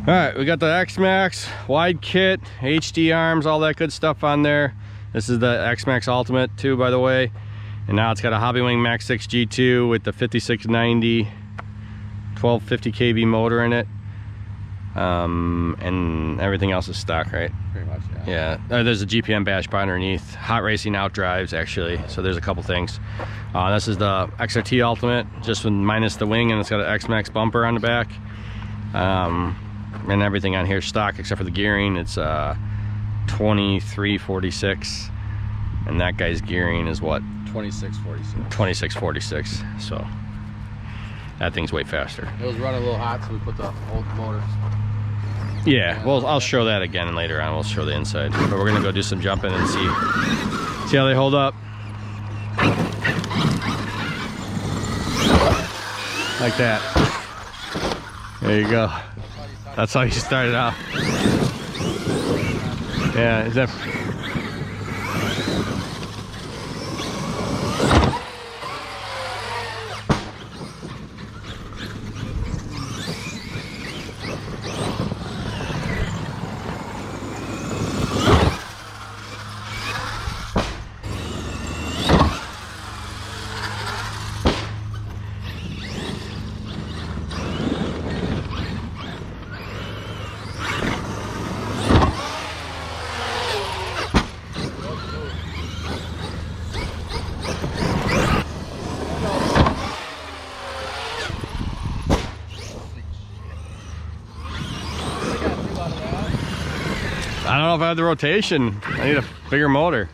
All right, we got the XMAXX wide kit, HD arms, all that good stuff on there. This is the XMAXX Ultimate too, by the way. And now it's got a Hobbywing Max 6 G2 with the 5690 1250 kV motor in it. And everything else is stock, right? Pretty much, yeah. There's a GPM bash bar underneath. Hot racing outdrives, actually. So there's a couple things. This is the XRT Ultimate, just with minus the wing, and it's got an XMAXX bumper on the back. And everything on here is stock except for the gearing. It's 2346, and that guy's gearing is what? 2646. 2646. So that thing's way faster. It was running a little hot, so we put the old motors. Yeah, well, I'll show that again later on. We'll show the inside, but we're gonna go do some jumping and see how they hold up. Like that. There you go. That's how you started out. Yeah, is that? I don't know if I have the rotation. I need a bigger motor.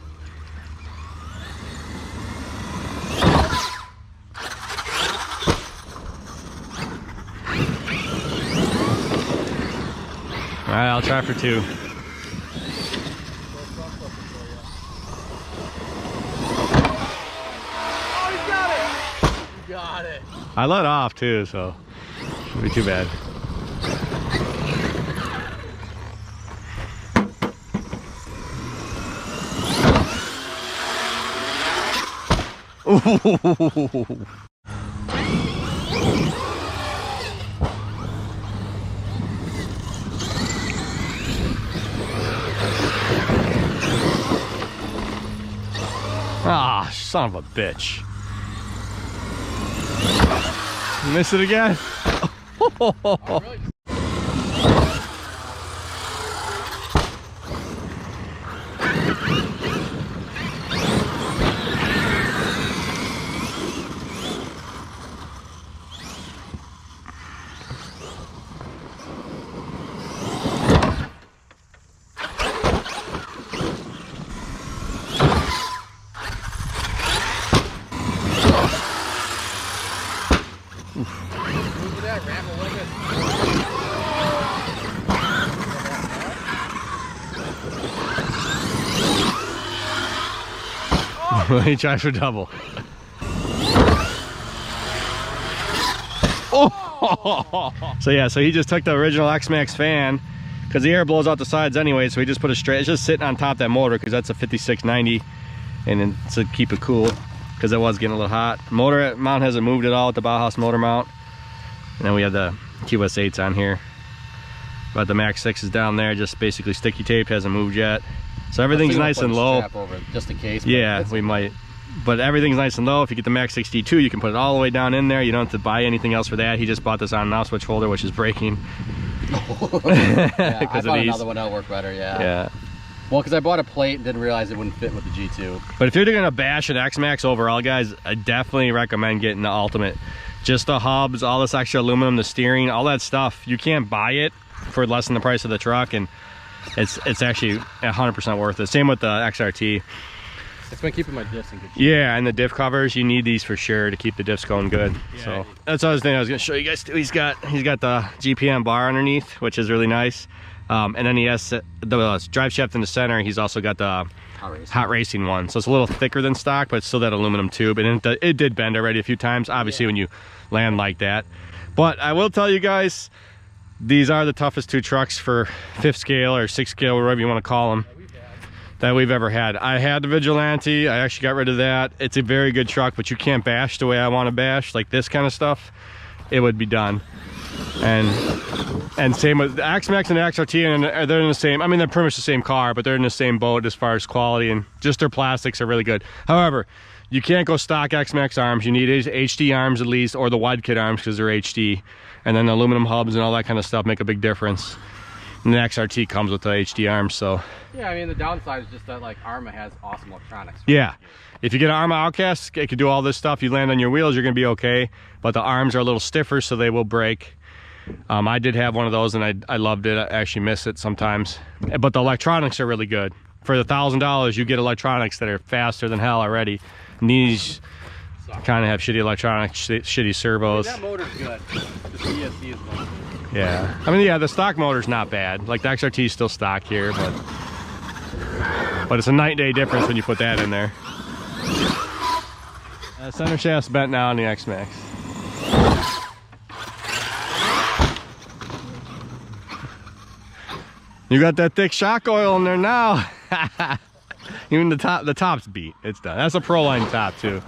All right, I'll try for 2. Oh, you got it! You got it. I let off too, so shouldn't be too bad. Ooh. Ah, son of a bitch. Miss it again? He tried for double. Oh! So yeah, so he just took the original XMAXX fan, because the air blows out the sides anyway, so he just put it straight. It's just sitting on top of that motor, because that's a 5690, and then to keep it cool, because it was getting a little hot. Motor mount hasn't moved at all with the Bauhaus motor mount. And then we have the QS8s on here. But the Max 6 is down there, just basically sticky taped, hasn't moved yet. So everything's nice and low. Over it, just in case. Yeah, we might. But everything's nice and low. If you get the Max 62, you can put it all the way down in there. You don't have to buy anything else for that. He just bought this on and off switch holder, which is breaking. Yeah, I thought another one that'll work better, yeah. Yeah. Well, because I bought a plate and didn't realize it wouldn't fit with the G2. But if you're gonna bash an XMAXX overall, guys, I definitely recommend getting the Ultimate. Just the hubs, all this extra aluminum, the steering, all that stuff. You can't buy it for less than the price of the truck, and it's actually 100% worth it. Same with the XRT. It's been keeping my diffs in good shape. Yeah, and the diff covers, you need these for sure to keep the diffs going good. Yeah. So that's other thing I was gonna show you guys too. He's got the GPM bar underneath, which is really nice. And then he has the drive shaft in the center. He's also got the hot racing one, so it's a little thicker than stock, but it's still that aluminum tube, and it did bend already a few times, obviously, when you land like that. But I will tell you guys, these are the toughest 2 trucks for 5th scale or 6th scale, whatever you want to call them, that we've ever had. I had the Vigilante. I actually got rid of that. It's a very good truck, but you can't bash the way I want to bash, like this kind of stuff. It would be done. And same with the XMAXX and the XRT, and they're in the same, I mean, they're pretty much the same car, but they're in the same boat as far as quality, and just their plastics are really good. However, you can't go stock XMAXX arms. You need HD arms at least, or the wide kit arms because they're HD. And then the aluminum hubs and all that kind of stuff make a big difference. And the XRT comes with the HD arms, so. Yeah, I mean, the downside is just that, like, Arma has awesome electronics. Yeah. If you get an Arma Outcast, it can do all this stuff. You land on your wheels, you're gonna be okay. But the arms are a little stiffer, so they will break. I did have one of those, and I loved it. I actually miss it sometimes. But the electronics are really good. For the $1,000, you get electronics that are faster than hell already. And these kind of have shitty electronics, shitty servos. I mean, that motor's good. The CSC is one. Yeah. I mean, yeah, the stock motor's not bad. Like, the XRT is still stock here, but it's a night and day difference when you put that in there. Center shaft's bent now on the XMAXX. You got that thick shock oil in there now. Even the top's beat. It's done. That's a Pro Line top too.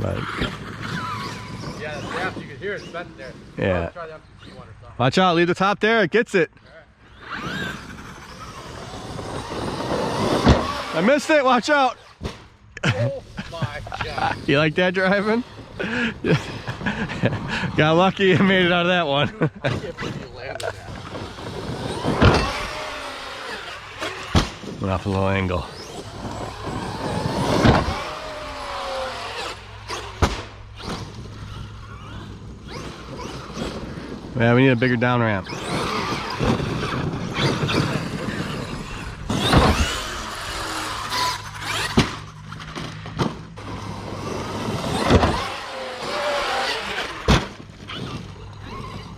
But yeah, the shaft, you can hear it bent there. Yeah. Try the MCC one or something. Watch out, leave the top there, it gets it. Right. I missed it, watch out. Oh my God. You like that driving? Got lucky and made it out of that one. I can't believe you landed that. Went off a little angle. Yeah, we need a bigger down ramp.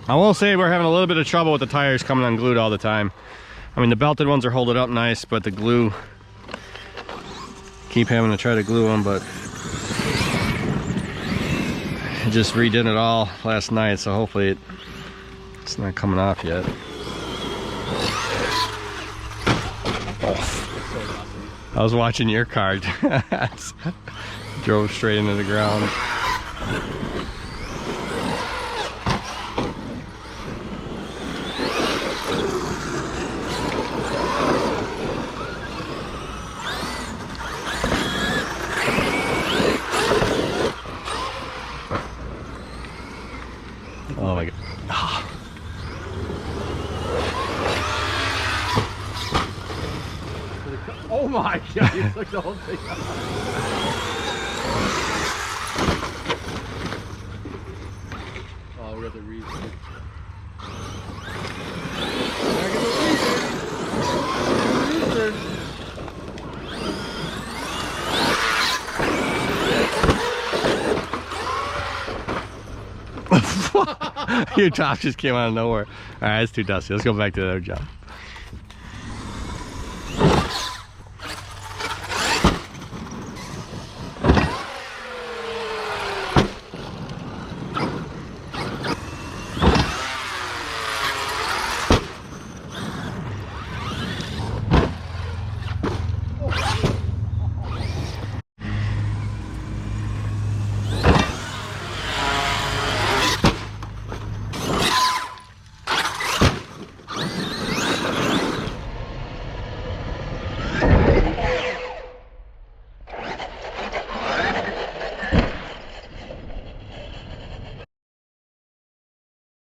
I will say we're having a little bit of trouble with the tires coming unglued all the time. I mean, the belted ones are holding up nice, but the glue, keep having to try to glue them, but I just redid it all last night, so hopefully it's not coming off yet. Oh. I was watching your car. Drove straight into the ground. Oh my God. Oh my God, you took the whole thing out. Oh, we got the reason. Your top just came out of nowhere. All right, it's too dusty. Let's go back to the other job.